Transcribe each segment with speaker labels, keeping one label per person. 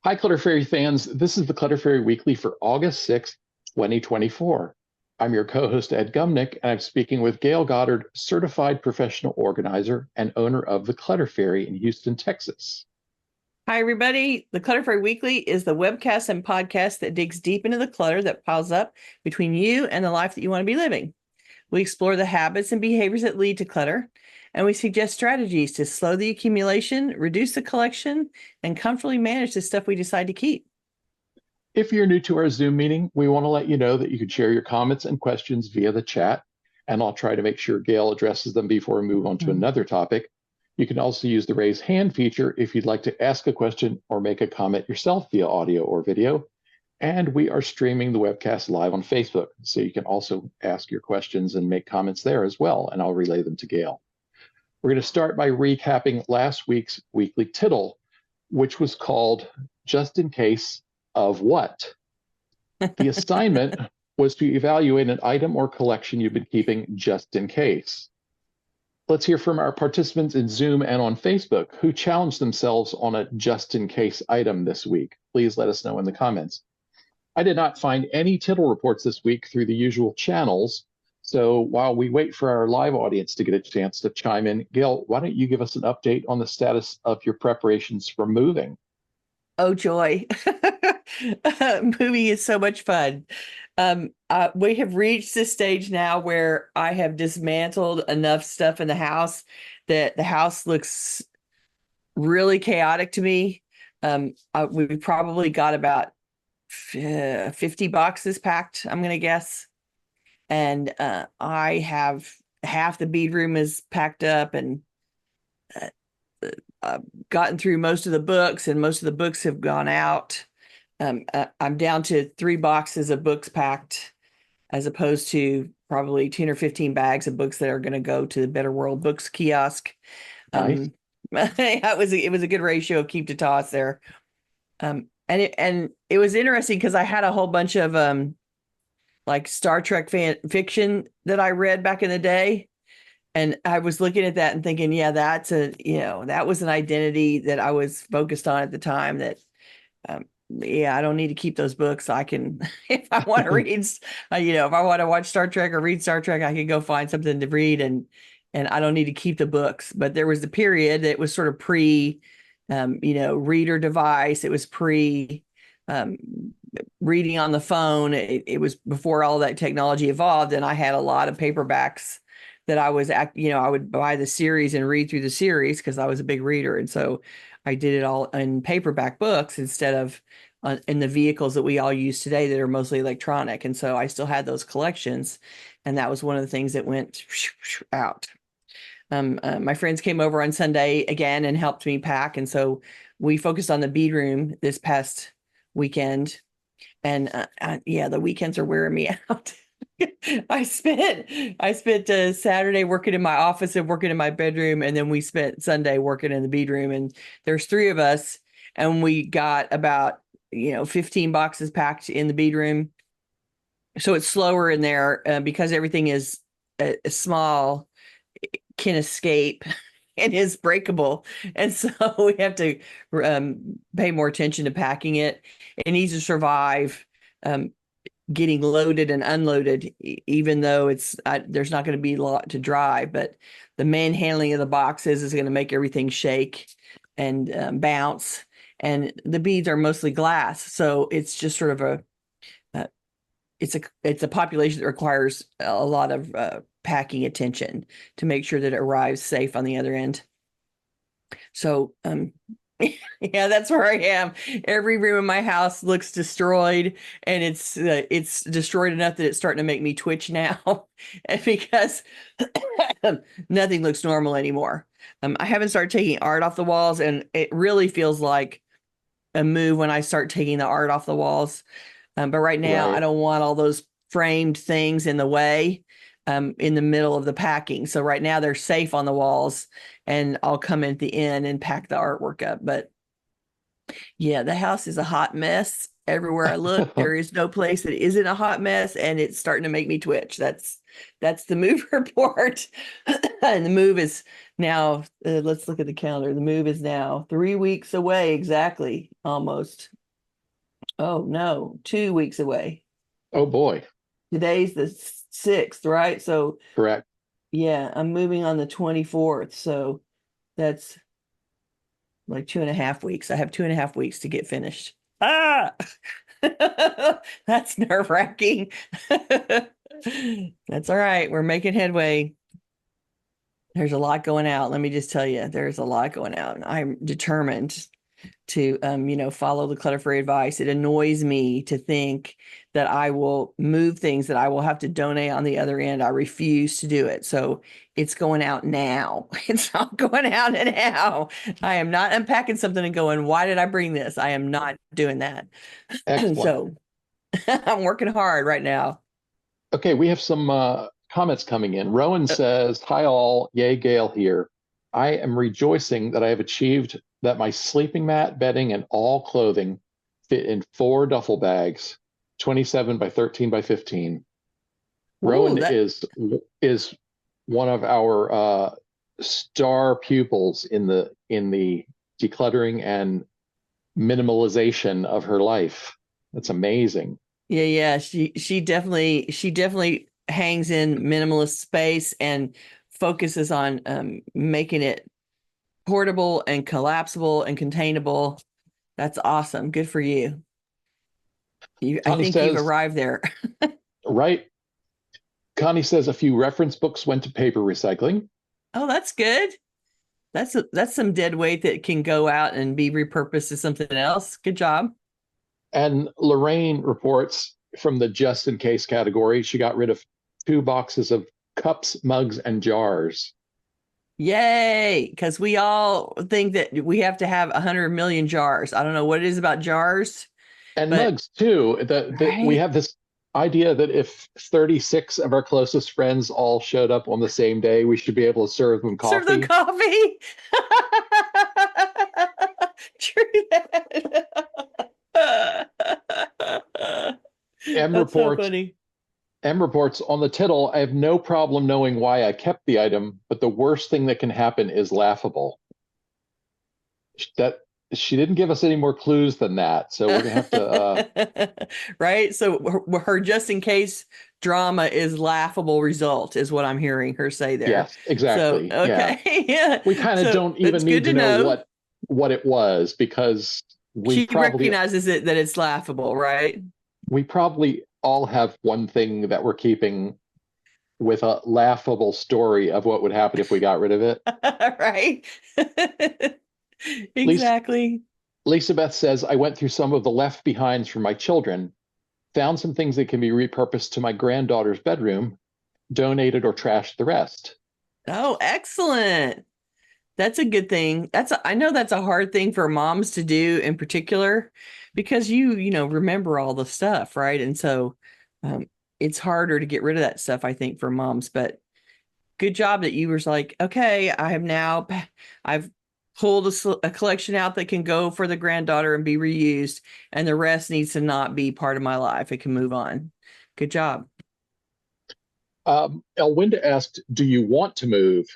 Speaker 1: Hi, Clutter Fairy fans. This is the Clutter Fairy Weekly for August 6th, 2024. I'm your co-host, Ed Gumnick, and I'm speaking with Gayle Goddard, certified professional organizer and owner of the Clutter Fairy in Houston, Texas.
Speaker 2: Hi, everybody. The Clutter Fairy Weekly is the webcast and podcast that digs deep into the clutter that piles up between you and the life that you want to be living. We explore the habits and behaviors that lead to clutter, and we suggest strategies to slow the accumulation, reduce the collection, and comfortably manage the stuff we decide to keep.
Speaker 1: If you're new to our Zoom meeting, we want to let you know that you can share your comments and questions via the chat, and I'll try to make sure Gayle addresses them before we move on to another topic. You can also use the raise hand feature if you'd like to ask a question or make a comment yourself via audio or video. And we are streaming the webcast live on Facebook, so you can also ask your questions and make comments there as well, and I'll relay them to Gayle. We're going to start by recapping last week's Weekly Tittle, which was called Just in Case of What? The assignment was to evaluate an item or collection you've been keeping just in case. Let's hear from our participants in Zoom and on Facebook who challenged themselves on a just in case item this week. Please let us know in the comments. I did not find any Tittle reports this week through the usual channels. So while we wait for our live audience to get a chance to chime in, Gayle, why don't you give us an update on the status of your preparations for moving?
Speaker 2: Oh, joy. Moving is so much fun. We have reached this stage now where I have dismantled enough stuff in the house that the house looks really chaotic to me. We've probably got about 50 boxes packed, I'm going to guess. And I have half the bead room is packed up, and I've gotten through most of the books, and most of the books have gone out. I'm down to 3 boxes of books packed, as opposed to probably 10 or 15 bags of books that are going to go to the Better World Books kiosk.
Speaker 1: Nice.
Speaker 2: It was a good ratio of keep to toss there. And it was interesting because I had a whole bunch of like Star Trek fan fiction that I read back in the day. And I was looking at that and thinking, yeah, that was an identity that I was focused on at the time that, yeah, I don't need to keep those books. I can, if I want to read, if I want to watch Star Trek or read Star Trek, I can go find something to read, and I don't need to keep the books. But there was the period that was sort of pre, reader device. It was pre, reading on the phone. It was before all that technology evolved, and I had a lot of paperbacks that I would buy the series and read through the series because I was a big reader. And so I did it all in paperback books instead of in the vehicles that we all use today that are mostly electronic. And so I still had those collections. And that was one of the things that went out. My friends came over on Sunday again and helped me pack. And so we focused on the bead room this past weekend. And yeah, the weekends are wearing me out. I spent Saturday working in my office and working in my bedroom, and then we spent Sunday working in the bead room. And there's 3 of us, and we got about 15 boxes packed in the bead room. So it's slower in there because everything is small, can escape, and is breakable. And so we have to pay more attention to packing it. It needs to survive getting loaded and unloaded, even though there's not going to be a lot to dry, but the manhandling of the boxes is going to make everything shake and bounce. And the beads are mostly glass, so it's just sort of it's a population that requires a lot of packing attention to make sure that it arrives safe on the other end. So yeah, that's where I am. Every room in my house looks destroyed, and it's destroyed enough that it's starting to make me twitch now, and because nothing looks normal anymore. I haven't started taking art off the walls, and it really feels like a move when I start taking the art off the walls. But right now, I don't want all those framed things in the way. In the middle of the packing. So right now they're safe on the walls, and I'll come in at the end and pack the artwork up. But Yeah, the house is a hot mess. Everywhere I look, there is no place that isn't a hot mess, and it's starting to make me twitch. That's the move report. And the move is now, let's look at the calendar. The move is now 3 weeks away, exactly, almost. Oh no, 2 weeks away.
Speaker 1: Oh boy.
Speaker 2: Today's the 6th, right? So
Speaker 1: Correct.
Speaker 2: yeah, I'm moving on the 24th. So that's like 2.5 weeks. I have 2.5 weeks to get finished. Ah, that's nerve-wracking. That's all right. We're making headway. There's a lot going out. Let me just tell you, there's a lot going out. I'm determined to follow the Clutter Fairy advice. It annoys me to think that I will move things that I will have to donate on the other end. I refuse to do it. So it's going out now. It's not going out now. I am not unpacking something and going, why did I bring this? I am not doing that.
Speaker 1: Excellent.
Speaker 2: So I'm working hard right now.
Speaker 1: Okay, we have some comments coming in. Rowan says, "Hi all, yay Gayle here. I am rejoicing that I have achieved that my sleeping mat, bedding, and all clothing fit in 4 duffel bags, 27 by 13 by 15." Rowan is one of our star pupils in the decluttering and minimalization of her life. That's amazing.
Speaker 2: Yeah. She definitely hangs in minimalist space and focuses on making it portable and collapsible and containable. That's awesome. Good for you. I think you've arrived there.
Speaker 1: Right. Connie says a few reference books went to paper recycling.
Speaker 2: Oh, that's good. That's some dead weight that can go out and be repurposed to something else. Good job.
Speaker 1: And Lorraine reports from the just in case category, she got rid of 2 boxes of cups, mugs, and jars.
Speaker 2: Yay! Because we all think that we have to have 100 million jars. I don't know what it is about jars.
Speaker 1: And mugs too.
Speaker 2: Right?
Speaker 1: We have this idea that if 36 of our closest friends all showed up on the same day, we should be able to serve them coffee.
Speaker 2: Serve them coffee. True that.
Speaker 1: M
Speaker 2: That's
Speaker 1: reports,
Speaker 2: so funny.
Speaker 1: M reports on the tittle, I have no problem knowing why I kept the item, but the worst thing that can happen is laughable. That she didn't give us any more clues than that, so we're gonna have to
Speaker 2: right. So her just in case drama is laughable result is what I'm hearing her say there.
Speaker 1: Yes, exactly.
Speaker 2: So okay.
Speaker 1: Yeah. We kind of don't even need to know what it was, because
Speaker 2: she recognizes it, that it's laughable, right?
Speaker 1: We probably all have one thing that we're keeping with a laughable story of what would happen if we got rid of it.
Speaker 2: Right. Exactly.
Speaker 1: Lisa Beth says, I went through some of the left behinds for my children, found some things that can be repurposed to my granddaughter's bedroom, donated or trashed the rest.
Speaker 2: Oh, excellent. That's a good thing. I know that's a hard thing for moms to do in particular, because you remember all the stuff, right? And so it's harder to get rid of that stuff, I think, for moms. But good job that you were like, okay, I've pulled a collection out that can go for the granddaughter and be reused, and the rest needs to not be part of my life. It can move on. Good job.
Speaker 1: Elwinda asked, do you want to move?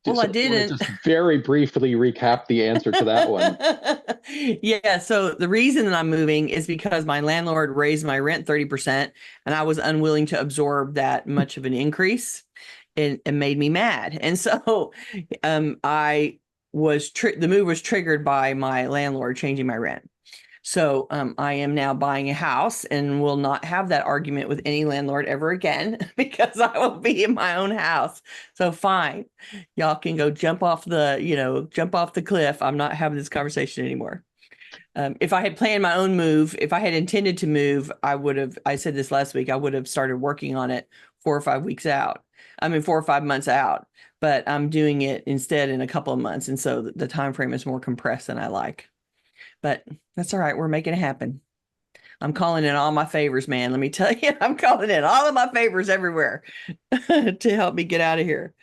Speaker 2: Well, I didn't.
Speaker 1: Just very briefly recap the answer to that one.
Speaker 2: Yeah. So the reason that I'm moving is because my landlord raised my rent 30%, and I was unwilling to absorb that much of an increase. It made me mad. And so the move was triggered by my landlord changing my rent. So I am now buying a house and will not have that argument with any landlord ever again, because I will be in my own house. So fine, y'all can go jump off the cliff. I'm not having this conversation anymore. If I had planned my own move, if I had intended to move, I said this last week, I would have started working on it 4 or 5 weeks out. 4 or 5 months out, but I'm doing it instead in a couple of months. And so the time frame is more compressed than I like. But that's all right. We're making it happen. I'm calling in all my favors, man. Let me tell you, I'm calling in all of my favors everywhere to help me get out of here.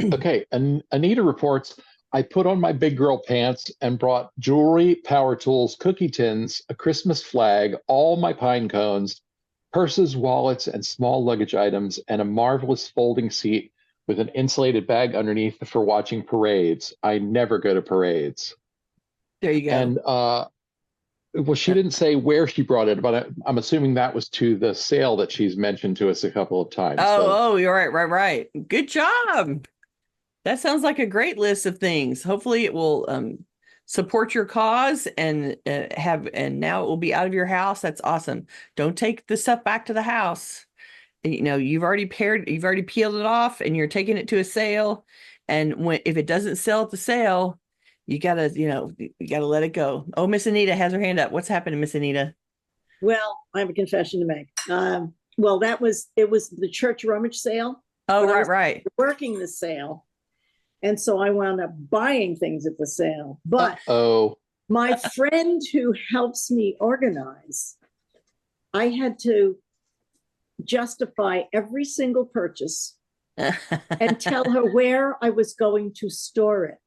Speaker 1: Okay. And Anita reports, I put on my big girl pants and brought jewelry, power tools, cookie tins, a Christmas flag, all my pine cones, purses, wallets, and small luggage items, and a marvelous folding seat with an insulated bag underneath for watching parades. I never go to parades.
Speaker 2: There you go.
Speaker 1: And well, she didn't say where she brought it, but I'm assuming that was to the sale that she's mentioned to us a couple of times.
Speaker 2: Oh, you're right. Good job. That sounds like a great list of things. Hopefully it will support your cause and now it will be out of your house. That's awesome. Don't take the stuff back to the house. You know, you've already peeled it off and you're taking it to a sale. And if it doesn't sell at the sale, you gotta let it go. Oh, Miss Anita has her hand up. What's happening, Miss Anita?
Speaker 3: Well, I have a confession to make. Well, it was the church rummage sale.
Speaker 2: Oh,
Speaker 3: but I was
Speaker 2: right.
Speaker 3: working the sale. And so I wound up buying things at the sale. But my friend who helps me organize, I had to justify every single purchase and tell her where I was going to store it.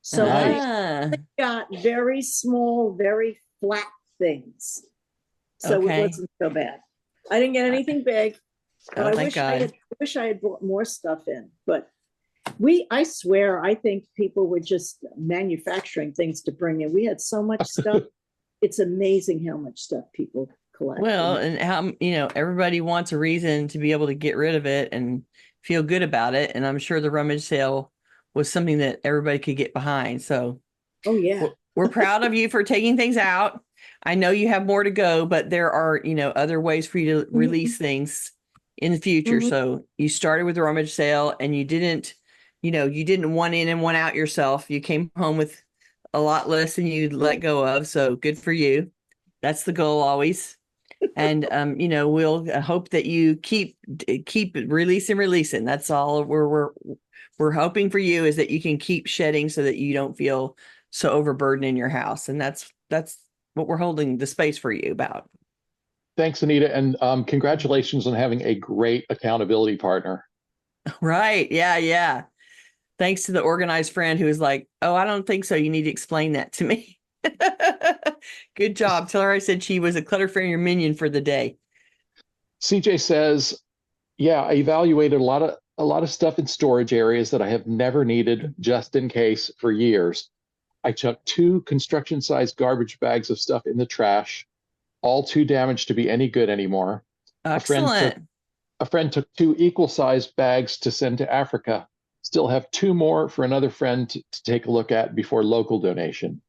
Speaker 3: So I got very small, very flat things. So it wasn't so bad. I didn't get anything big. But I wish I had brought more stuff in. But I swear, I think people were just manufacturing things to bring in. We had so much stuff. It's amazing how much stuff people collect.
Speaker 2: Well, and how, everybody wants a reason to be able to get rid of it and feel good about it. And I'm sure the rummage sale was something that everybody could get behind. So,
Speaker 3: oh yeah,
Speaker 2: we're proud of you for taking things out. I know you have more to go, but there are, other ways for you to release things in the future. So you started with the rummage sale and you didn't one in and one out yourself. You came home with a lot less than you'd let go of. So good for you. That's the goal always. And, we'll hope that you keep releasing. That's all we're hoping for you, is that you can keep shedding so that you don't feel so overburdened in your house. And that's what we're holding the space for you about.
Speaker 1: Thanks, Anita. And congratulations on having a great accountability partner.
Speaker 2: Right. Yeah. Thanks to the organized friend who was like, oh, I don't think so. You need to explain that to me. Good job. Tell her I said she was a Clutter Fairy minion for the day.
Speaker 1: CJ says, yeah, I evaluated a lot of stuff in storage areas that I have never needed just in case for years. I took 2 construction-sized garbage bags of stuff in the trash, all too damaged to be any good anymore.
Speaker 2: Excellent.
Speaker 1: A friend took 2 equal-sized bags to send to Africa. Still have 2 more for another friend to take a look at before local donation.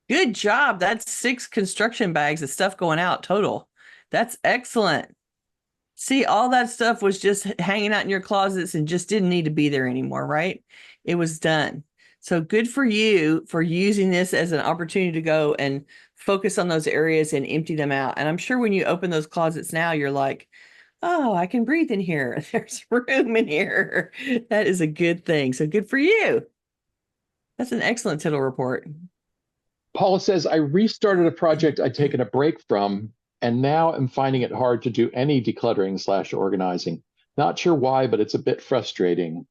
Speaker 2: Good job. That's 6 construction bags of stuff going out total. That's excellent. See, all that stuff was just hanging out in your closets and just didn't need to be there anymore, right? It was done. So good for you for using this as an opportunity to go and focus on those areas and empty them out. And I'm sure when you open those closets now, you're like, oh, I can breathe in here. There's room in here. That is a good thing. So good for you. That's an excellent Tittle report.
Speaker 1: Paula says, I restarted a project I'd taken a break from, and now I'm finding it hard to do any decluttering/organizing. Not sure why, but it's a bit frustrating.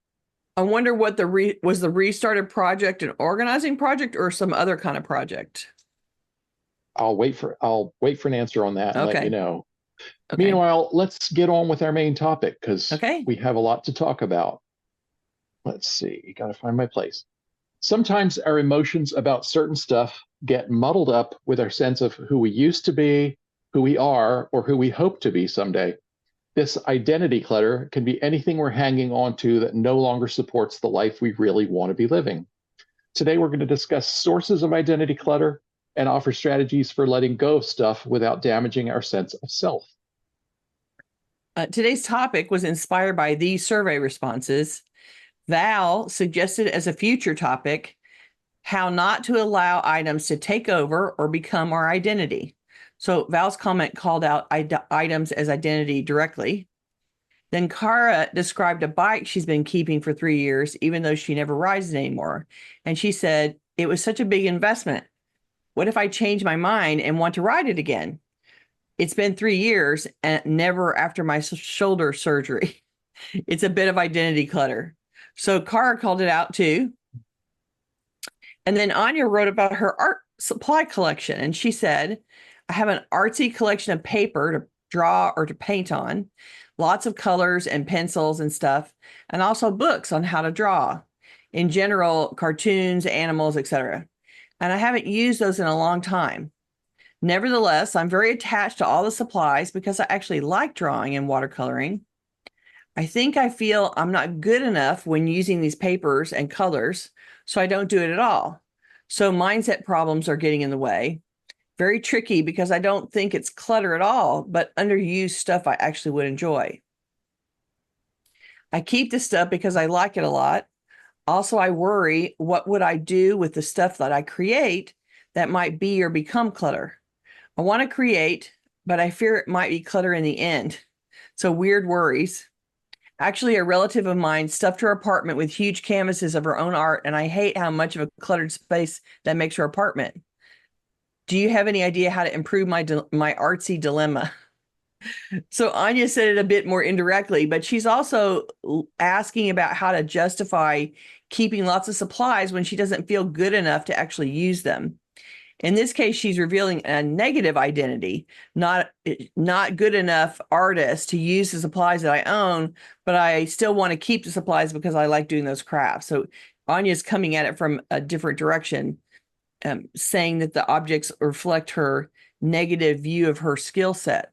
Speaker 2: I wonder what was the restarted project an organizing project or some other kind of project?
Speaker 1: I'll wait for an answer on that and let you know.
Speaker 2: Okay.
Speaker 1: Meanwhile, let's get on with our main topic because we have a lot to talk about. Let's see, got to find my place. Sometimes our emotions about certain stuff get muddled up with our sense of who we used to be, who we are, or who we hope to be someday. This identity clutter can be anything we're hanging on to that no longer supports the life we really want to be living. Today, we're going to discuss sources of identity clutter and offer strategies for letting go of stuff without damaging our sense of self.
Speaker 2: Today's topic was inspired by these survey responses. Val suggested as a future topic, how not to allow items to take over or become our identity. So Val's comment called out items as identity directly. Then Cara described a bike she's been keeping for 3 years, even though she never rides it anymore. And she said, it was such a big investment. What if I change my mind and want to ride it again? It's been 3 years and never after my shoulder surgery. It's a bit of identity clutter. So Cara called it out too. And then Anya wrote about her art supply collection. And she said, I have an artsy collection of paper to draw or to paint on, lots of colors and pencils and stuff, and also books on how to draw. In general, cartoons, animals, etc. And I haven't used those in a long time. Nevertheless, I'm very attached to all the supplies because I actually like drawing and watercoloring. I think I feel I'm not good enough when using these papers and colors, so I don't do it at all. So mindset problems are getting in the way. Very tricky because I don't think it's clutter at all, but underused stuff I actually would enjoy. I keep the stuff because I like it a lot. Also, I worry, what would I do with the stuff that I create that might be or become clutter? I want to create, but I fear it might be clutter in the end. So weird worries. Actually, a relative of mine stuffed her apartment with huge canvases of her own art, and I hate how much of a cluttered space that makes her apartment. Do you have any idea how to improve my artsy dilemma? So Anya said it a bit more indirectly, but she's also asking about how to justify keeping lots of supplies when she doesn't feel good enough to actually use them. In this case, she's revealing a negative identity, not good enough artist to use the supplies that I own, but I still want to keep the supplies because I like doing those crafts. So Anya's coming at it from a different direction, saying that the objects reflect her negative view of her skill set.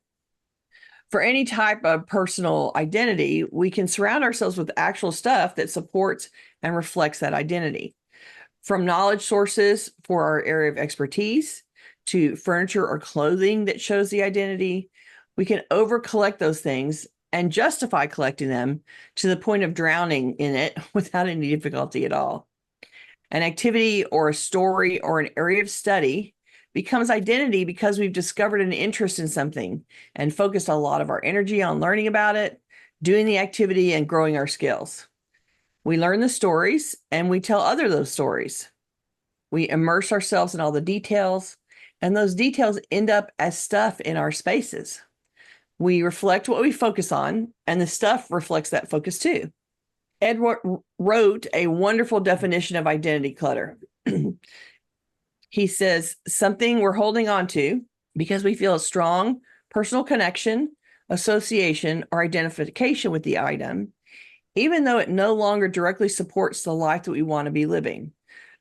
Speaker 2: For any type of personal identity, we can surround ourselves with actual stuff that supports and reflects that identity. From knowledge sources for our area of expertise to furniture or clothing that shows the identity, we can over-collect those things and justify collecting them to the point of drowning in it without any difficulty at all. An activity or a story or an area of study becomes identity because we've discovered an interest in something and focused a lot of our energy on learning about it, doing the activity, and growing our skills. We learn the stories and we tell others those stories. We immerse ourselves in all the details, and those details end up as stuff in our spaces. We reflect what we focus on, and the stuff reflects that focus too. Edward wrote a wonderful definition of identity clutter. He says, something we're holding on to because we feel a strong personal connection, association, or identification with the item, even though it no longer directly supports the life that we want to be living.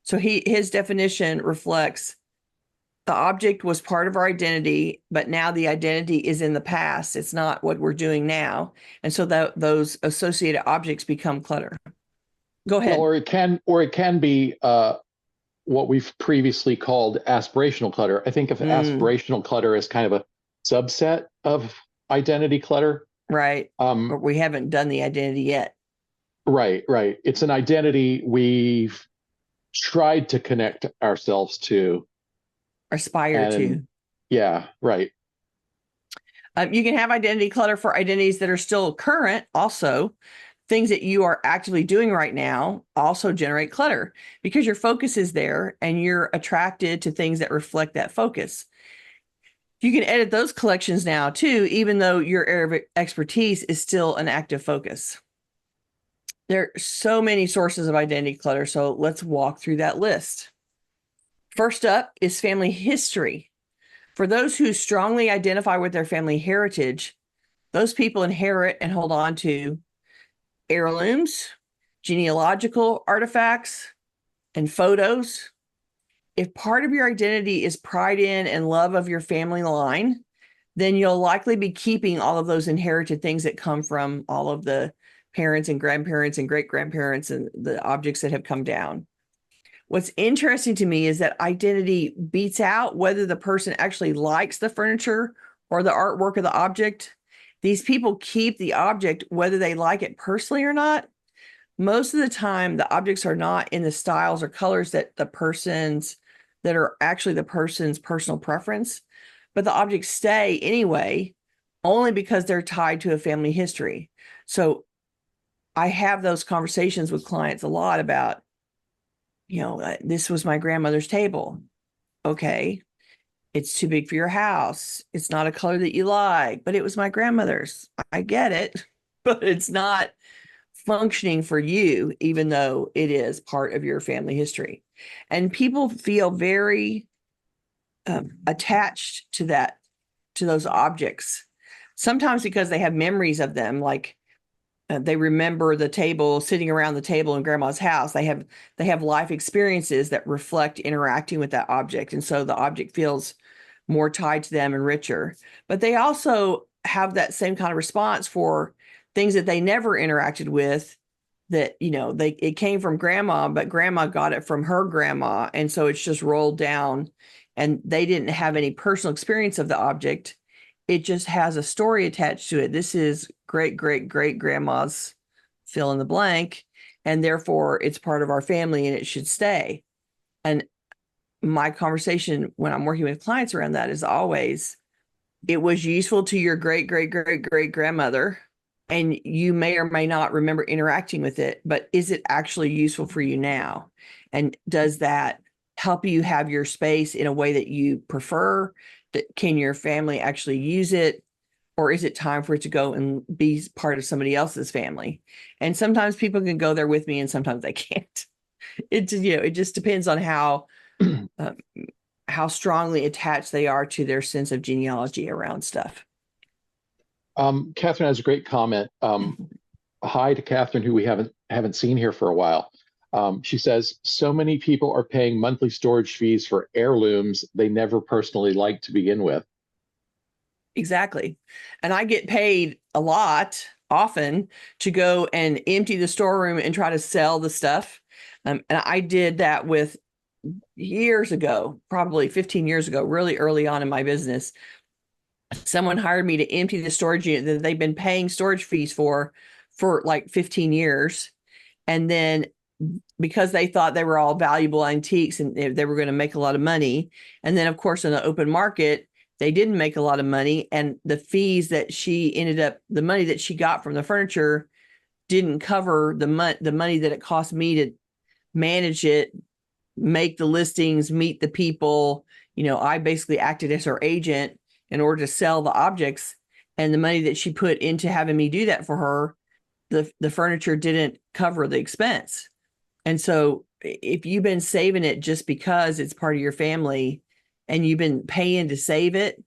Speaker 2: So his definition reflects the object was part of our identity, but now the identity is in the past. It's not what we're doing now. And so those associated objects become clutter. Go ahead.
Speaker 1: Well, or it can be what we've previously called aspirational clutter. I think of aspirational clutter as kind of a subset of identity clutter.
Speaker 2: Right. But we haven't done the identity yet.
Speaker 1: Right. It's an identity we've tried to connect ourselves to.
Speaker 2: Aspire to.
Speaker 1: Yeah, right.
Speaker 2: You can have identity clutter for identities that are still current also. Things that you are actively doing right now also generate clutter because your focus is there and you're attracted to things that reflect that focus. You can edit those collections now too, even though your area of expertise is still an active focus. There are so many sources of identity clutter, so let's walk through that list. First up is family history. For those who strongly identify with their family heritage, those people inherit and hold on to heirlooms, genealogical artifacts, and photos. If part of your identity is pride in and love of your family line, then you'll likely be keeping all of those inherited things that come from all of the parents and grandparents and great-grandparents and the objects that have come down. What's interesting to me is that identity beats out whether the person actually likes the furniture or the artwork of the object. These people keep the object whether they like it personally or not. Most of the time, the objects are not in the styles or colors that are actually the person's personal preference, but the objects stay anyway, only because they're tied to a family history. So I have those conversations with clients a lot about, this was my grandmother's table. Okay. It's too big for your house. It's not a color that you like, but it was my grandmother's. I get it, but it's not functioning for you, even though it is part of your family history. And people feel very attached to those objects, sometimes because they have memories of them, like they remember the table, sitting around the table in grandma's house. They have life experiences that reflect interacting with that object, and so the object feels more tied to them and richer. But they also have that same kind of response for things that they never interacted with, that, it came from grandma, but grandma got it from her grandma, and so it's just rolled down, and they didn't have any personal experience of the object. It just has a story attached to it. This is great great great grandma's fill in the blank, and therefore it's part of our family and it should stay. And my conversation when I'm working with clients around that is always, it was useful to your great great great great grandmother, and you may or may not remember interacting with it, but is it actually useful for you now? And does that help you have your space in a way that you prefer? Can your family actually use it? Or is it time for it to go and be part of somebody else's family? And sometimes people can go there with me and sometimes they can't. It just depends on how strongly attached they are to their sense of genealogy around stuff.
Speaker 1: Catherine has a great comment. Hi to Catherine, who we haven't seen here for a while. She says, so many people are paying monthly storage fees for heirlooms they never personally liked to begin with.
Speaker 2: Exactly. And I get paid a lot, often, to go and empty the storeroom and try to sell the stuff. And I did that with years ago, probably 15 years ago, really early on in my business. Someone hired me to empty the storage unit that they've been paying storage fees for like 15 years. And then because they thought they were all valuable antiques and they were going to make a lot of money. And then, of course, in the open market, they didn't make a lot of money. And the fees that the money that she got from the furniture didn't cover the money that it cost me to manage it, make the listings, meet the people. I basically acted as her agent in order to sell the objects. And the money that she put into having me do that for her, the furniture didn't cover the expense. And so if you've been saving it just because it's part of your family and you've been paying to save it,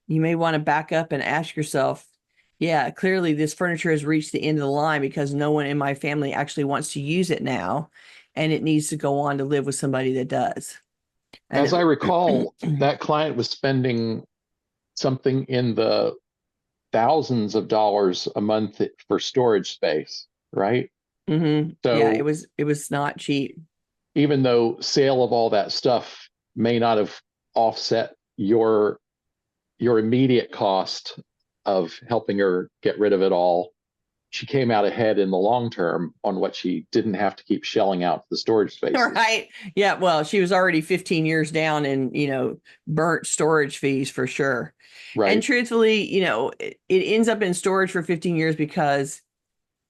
Speaker 2: you may want to back up and ask yourself, yeah, clearly this furniture has reached the end of the line because no one in my family actually wants to use it now, and it needs to go on to live with somebody that does.
Speaker 1: As I recall, that client was spending something in the thousands of dollars a month for storage space, right?
Speaker 2: Mm-hmm. So yeah, it was not cheap.
Speaker 1: Even though sale of all that stuff may not have offset your immediate cost of helping her get rid of it all, she came out ahead in the long term on what she didn't have to keep shelling out for the storage space.
Speaker 2: Right. Yeah. Well, she was already 15 years down in, burnt storage fees for sure. Right. And truthfully, it ends up in storage for 15 years because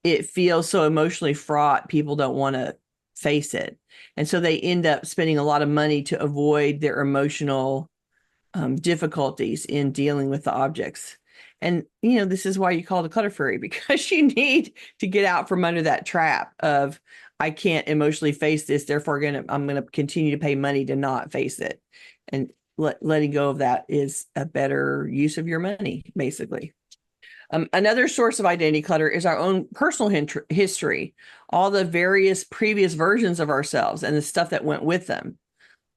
Speaker 2: it feels so emotionally fraught. People don't want to face it. And so they end up spending a lot of money to avoid their emotional difficulties in dealing with the objects. And, this is why you call it a clutter fairy, because you need to get out from under that trap of, I can't emotionally face this, therefore I'm going to continue to pay money to not face it. And letting go of that is a better use of your money, basically. Another source of identity clutter is our own personal history, all the various previous versions of ourselves and the stuff that went with them,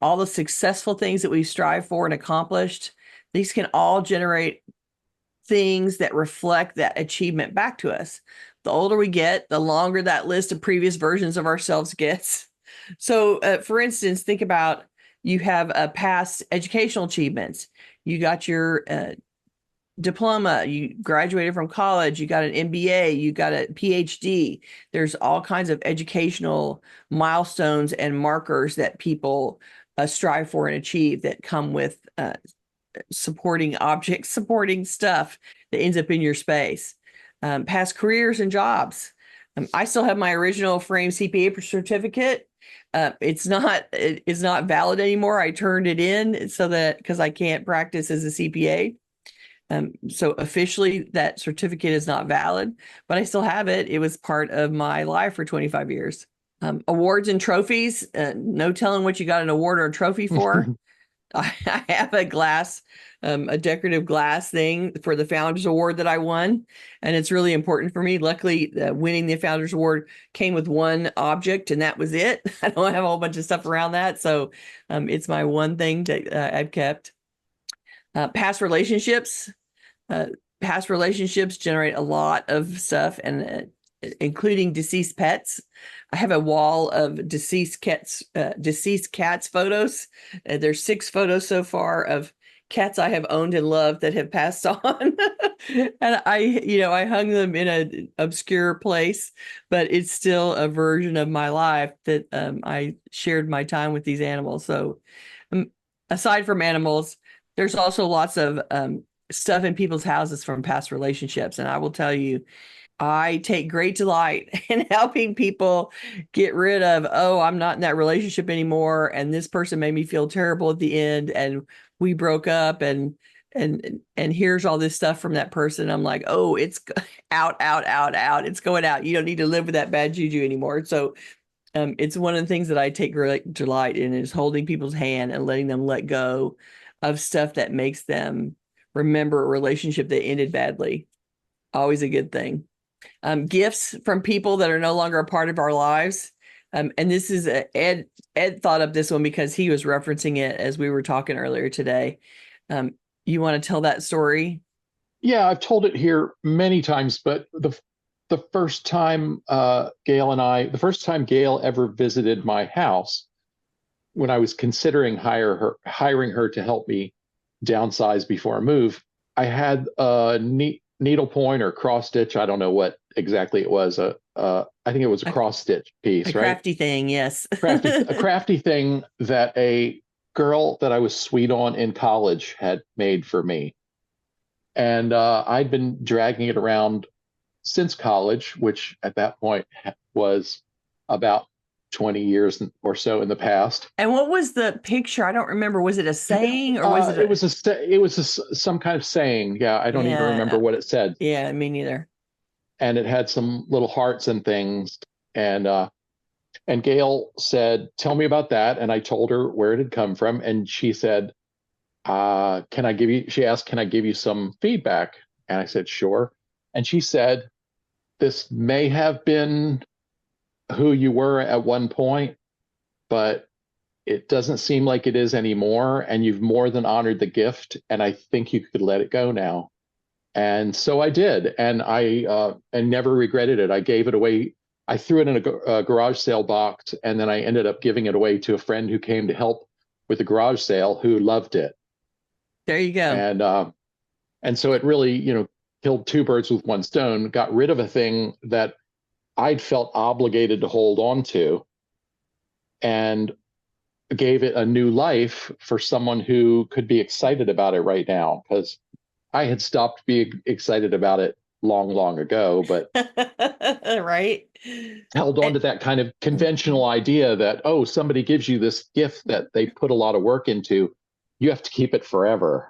Speaker 2: all the successful things that we strive for and accomplished. These can all generate things that reflect that achievement back to us. The older we get, the longer that list of previous versions of ourselves gets. So, for instance, think about, you have past educational achievements. You got your diploma, you graduated from college, you got an MBA, you got a PhD. There's all kinds of educational milestones and markers that people strive for and achieve that come with supporting objects, supporting stuff that ends up in your space. Past careers and jobs. I still have my original frame CPA certificate. It's not valid anymore. I turned it in so that, because I can't practice as a CPA. So officially that certificate is not valid, but I still have it. It was part of my life for 25 years. Awards and trophies, no telling what you got an award or a trophy for. I have a glass, a decorative glass thing for the Founders Award that I won. And it's really important for me. Luckily, winning the Founders Award came with one object, and that was it. I don't have a whole bunch of stuff around that. So it's my one thing that I've kept. Past relationships. Past relationships generate a lot of stuff, and including deceased pets. I have a wall of deceased cats photos. There's 6 photos so far of cats I have owned and loved that have passed on. And I hung them in an obscure place, but it's still a version of my life that I shared my time with these animals. So aside from animals, there's also lots of stuff in people's houses from past relationships. And I will tell you, I take great delight in helping people get rid of, oh, I'm not in that relationship anymore, and this person made me feel terrible at the end, and we broke up, and here's all this stuff from that person. I'm like, oh, it's out. It's going out. You don't need to live with that bad juju anymore. So it's one of the things that I take great delight in, is holding people's hand and letting them let go of stuff that makes them remember a relationship that ended badly. Always a good thing. Gifts from people that are no longer a part of our lives. And this is Ed thought up this one because he was referencing it as we were talking earlier today. You want to tell that story?
Speaker 1: Yeah, I've told it here many times, but the first time the first time Gayle ever visited my house, when I was considering hiring her to help me downsize before I move, I had a needlepoint or cross stitch. I don't know what exactly it was. I think it was a cross stitch piece,
Speaker 2: right? Crafty thing, yes.
Speaker 1: A crafty thing that a girl that I was sweet on in college had made for me. And I'd been dragging it around since college, which at that point was about 20 years or so in the past.
Speaker 2: And what was the picture? I don't remember. Was it a saying, or was
Speaker 1: it was some kind of saying? Yeah, I don't even remember what it said.
Speaker 2: Yeah, me neither.
Speaker 1: And it had some little hearts and things. And Gayle said, "Tell me about that." And I told her where it had come from, and she said, she asked, "Can I give you some feedback?" And I said, "Sure." And she said, "This may have been who you were at one point, but it doesn't seem like it is anymore. And you've more than honored the gift. And I think you could let it go now." And so I did. And I never regretted it. I gave it away. I threw it in a garage sale box. And then I ended up giving it away to a friend who came to help with the garage sale, who loved it.
Speaker 2: There you go.
Speaker 1: And so it really, killed 2 birds with one stone, got rid of a thing that I'd felt obligated to hold on to, and gave it a new life for someone who could be excited about it right now, because I had stopped being excited about it long ago, but
Speaker 2: right,
Speaker 1: held on to that kind of conventional idea that, oh, somebody gives you this gift that they put a lot of work into, you have to keep it forever.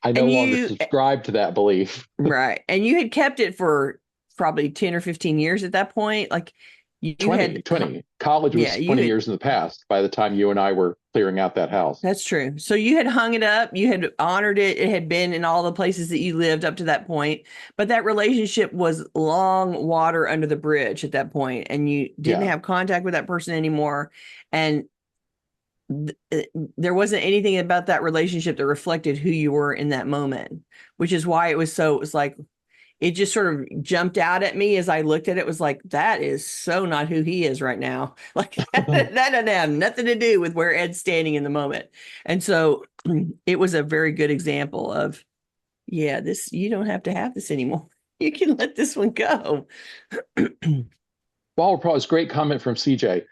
Speaker 1: I no longer subscribe to that belief.
Speaker 2: Right. And you had kept it for probably 10 or 15 years at that point. Like you
Speaker 1: 20. College was 20 years in the past by the time you and I were clearing out that house.
Speaker 2: That's true. So you had hung it up, you had honored it. It had been in all the places that you lived up to that point. But that relationship was long water under the bridge at that point, and you didn't have contact with that person anymore. And there wasn't anything about that relationship that reflected who you were in that moment, which is why it was like, it just sort of jumped out at me as I looked at it. It was like, that is so not who he is right now. Like that doesn't have nothing to do with where Ed's standing in the moment. And so it was a very good example of, you don't have to have this anymore. You can let this one go.
Speaker 1: Walpole, great comment from CJ.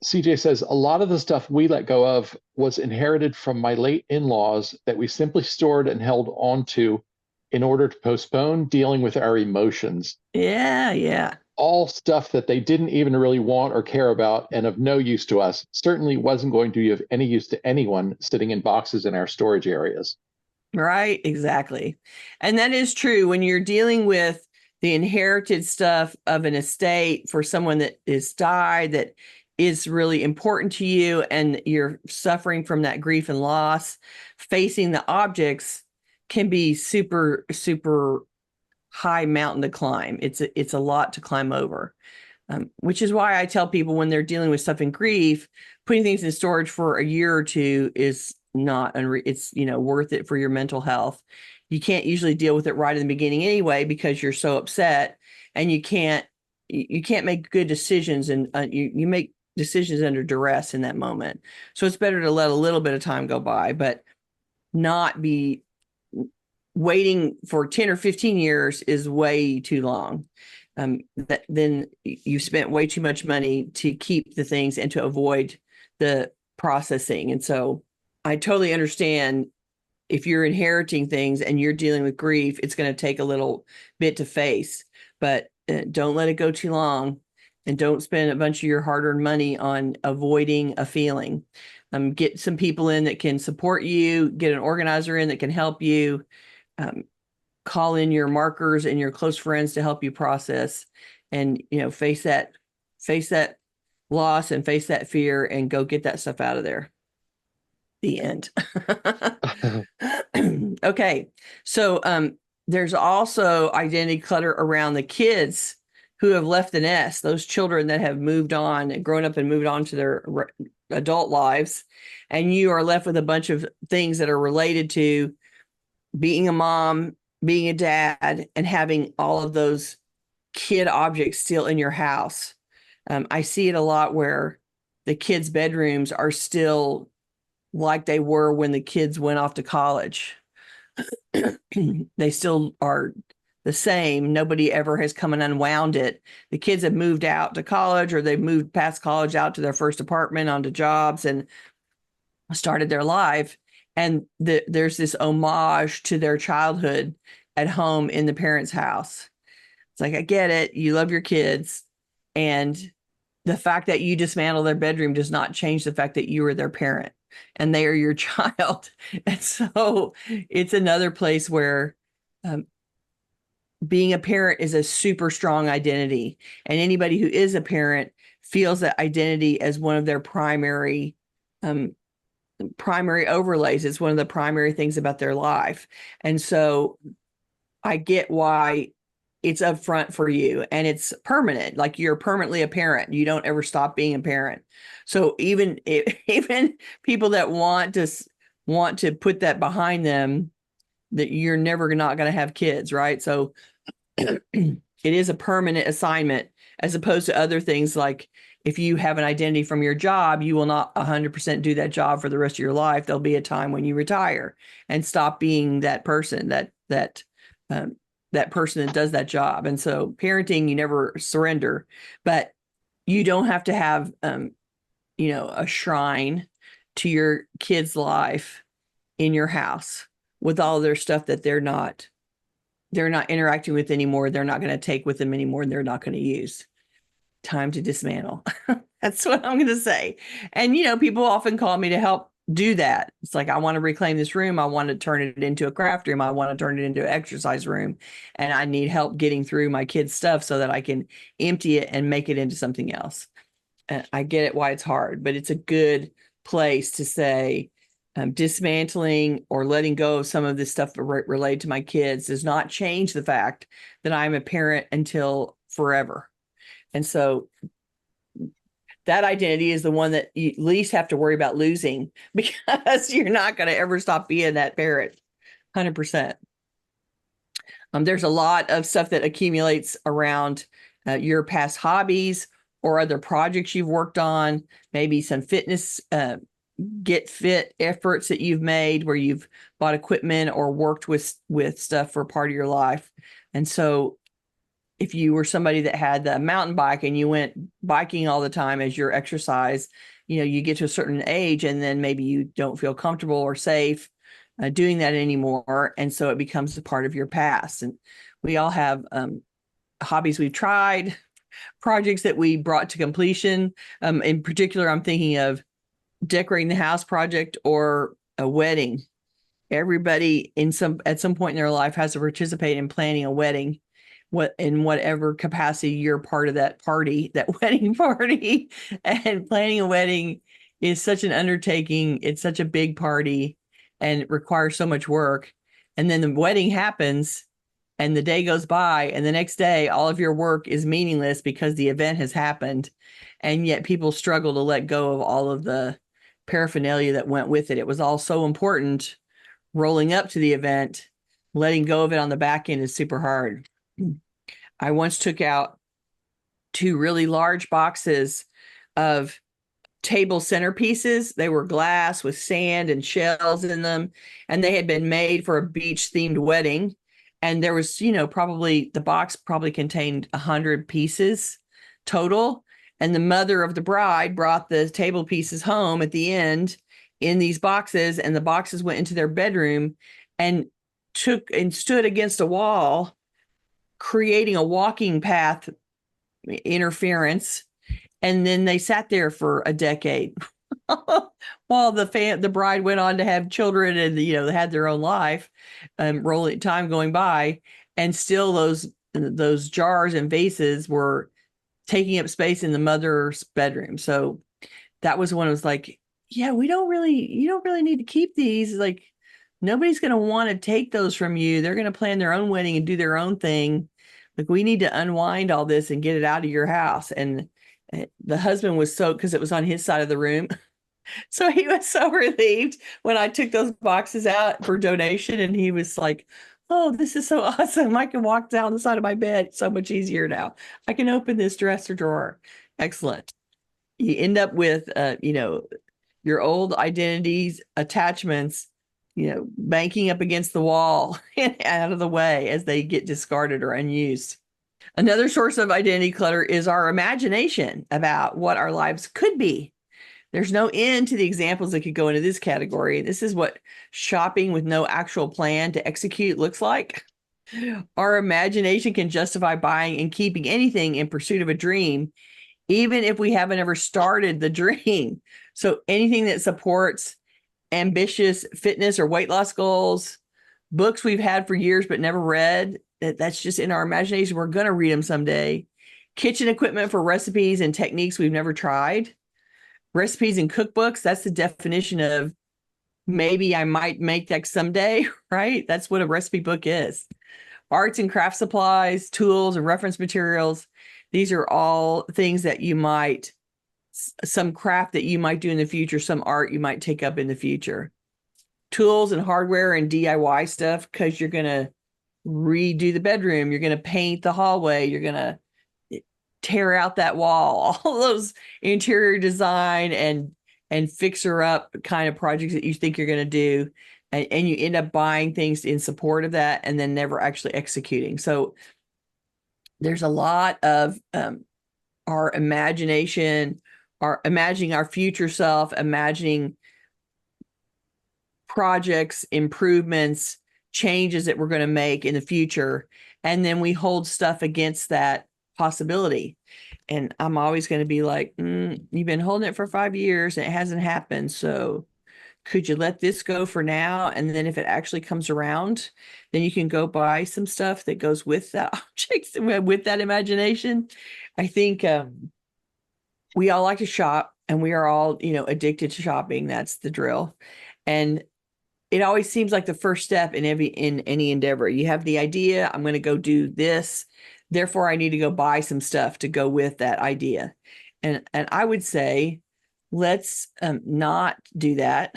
Speaker 1: CJ says, "A lot of the stuff we let go of was inherited from my late in-laws that we simply stored and held on to in order to postpone dealing with our emotions."
Speaker 2: Yeah.
Speaker 1: All stuff that they didn't even really want or care about and of no use to us. Certainly wasn't going to be of any use to anyone sitting in boxes in our storage areas.
Speaker 2: Right, exactly. And that is true when you're dealing with the inherited stuff of an estate for someone that is died, that is really important to you, and you're suffering from that grief and loss. Facing the objects can be super, super high mountain to climb. It's a lot to climb over. Which is why I tell people when they're dealing with stuff in grief, putting things in storage for a year or two is not it's worth it for your mental health. You can't usually deal with it right in the beginning anyway because you're so upset, and you can't make good decisions, and you make decisions under duress in that moment. So it's better to let a little bit of time go by, but not be waiting for 10 or 15 years is way too long. Then you spent way too much money to keep the things and to avoid the processing. And so I totally understand if you're inheriting things and you're dealing with grief, it's going to take a little bit to face, but don't let it go too long, and don't spend a bunch of your hard-earned money on avoiding a feeling. Get some people in that can support you, get an organizer in that can help you. Call in your markers and your close friends to help you process, and face that loss and face that fear and go get that stuff out of there. The end. Okay, so there's also identity clutter around the kids who have left the nest, those children that have moved on and grown up and moved on to their adult lives, and you are left with a bunch of things that are related to being a mom, being a dad, and having all of those kid objects still in your house. I see it a lot where the kids' bedrooms are still like they were when the kids went off to college. They still are the same. Nobody ever has come and unwound it. The kids have moved out to college, or they've moved past college out to their first apartment, onto jobs, and started their life. And there's this homage to their childhood at home in the parents' house. It's like, I get it. You love your kids. And the fact that you dismantle their bedroom does not change the fact that you are their parent and they are your child. And so it's another place where being a parent is a super strong identity. And anybody who is a parent feels that identity as one of their primary overlays. It's one of the primary things about their life. And so I get why it's upfront for you, and it's permanent. Like, you're permanently a parent. You don't ever stop being a parent. So even people that want to put that behind them, that you're never not going to have kids, right? So it is a permanent assignment, as opposed to other things like, if you have an identity from your job, you will not 100% do that job for the rest of your life. There'll be a time when you retire and stop being that person, that person that does that job. And so parenting, you never surrender, but you don't have to have, a shrine to your kid's life in your house with all their stuff that they're not interacting with anymore. They're not going to take with them anymore. And they're not going to use. Time to dismantle. That's what I'm going to say. And, people often call me to help do that. It's like, I want to reclaim this room. I want to turn it into a craft room. I want to turn it into an exercise room. And I need help getting through my kids' stuff so that I can empty it and make it into something else. And I get it why it's hard, but it's a good place to say, dismantling or letting go of some of this stuff related to my kids does not change the fact that I'm a parent until forever. And so that identity is the one that you at least have to worry about losing, because you're not going to ever stop being that parent 100%. There's a lot of stuff that accumulates around your past hobbies or other projects you've worked on, maybe some fitness, get fit efforts that you've made where you've bought equipment or worked with stuff for part of your life. And so if you were somebody that had the mountain bike and you went biking all the time as your exercise, you get to a certain age and then maybe you don't feel comfortable or safe doing that anymore. And so it becomes a part of your past. And we all have hobbies we've tried, projects that we brought to completion. In particular, I'm thinking of decorating the house project or a wedding. everybody at some point in their life has to participate in planning a wedding, in whatever capacity you're part of that party, that wedding party. And planning a wedding is such an undertaking. It's such a big party and it requires so much work. And then the wedding happens and the day goes by, and the next day all of your work is meaningless because the event has happened. And yet people struggle to let go of all of the paraphernalia that went with it. It was all so important rolling up to the event. Letting go of it on the back end is super hard. I once took out 2 really large boxes of table centerpieces. They were glass with sand and shells in them, and they had been made for a beach themed wedding. And there was, probably the box probably contained 100 pieces total. And the mother of the bride brought the table pieces home at the end in these boxes, and the boxes went into their bedroom and stood against a wall, creating a walking path interference. And then they sat there for a decade while the bride went on to have children and, they had their own life, rolling time going by. And still those jars and vases were taking up space in the mother's bedroom. So that was when it was like, yeah, you don't really need to keep these. Like, nobody's going to want to take those from you. They're going to plan their own wedding and do their own thing. Like, we need to unwind all this and get it out of your house. And the husband was because it was on his side of the room. So he was so relieved when I took those boxes out for donation. And he was like, oh, this is so awesome. I can walk down the side of my bed so much easier now. I can open this dresser drawer. Excellent. You end up with, your old identities, attachments, banking up against the wall and out of the way as they get discarded or unused. Another source of identity clutter is our imagination about what our lives could be. There's no end to the examples that could go into this category. This is what shopping with no actual plan to execute looks like. Our imagination can justify buying and keeping anything in pursuit of a dream, even if we haven't ever started the dream. So anything that supports ambitious fitness or weight loss goals, books we've had for years but never read, that's just in our imagination. We're going to read them someday. Kitchen equipment for recipes and techniques we've never tried. Recipes and cookbooks, that's the definition of maybe I might make that someday, right? That's what a recipe book is. Arts and craft supplies, tools and reference materials. These are all things that you might, some craft that you might do in the future, some art you might take up in the future. Tools and hardware and DIY stuff, because you're going to redo the bedroom, you're going to paint the hallway, you're going to tear out that wall, all those interior design and fixer up kind of projects that you think you're going to do. And you end up buying things in support of that and then never actually executing. So there's a lot of our imagination, imagining our future self, imagining projects, improvements, changes that we're going to make in the future. And then we hold stuff against that possibility. And I'm always going to be like, you've been holding it for 5 years and it hasn't happened. So could you let this go for now? And then if it actually comes around, then you can go buy some stuff that goes with that object, with that imagination. I think we all like to shop, and we are all, addicted to shopping. That's the drill. And it always seems like the first step in any endeavor. You have the idea, I'm going to go do this. Therefore, I need to go buy some stuff to go with that idea. And I would say, let's not do that.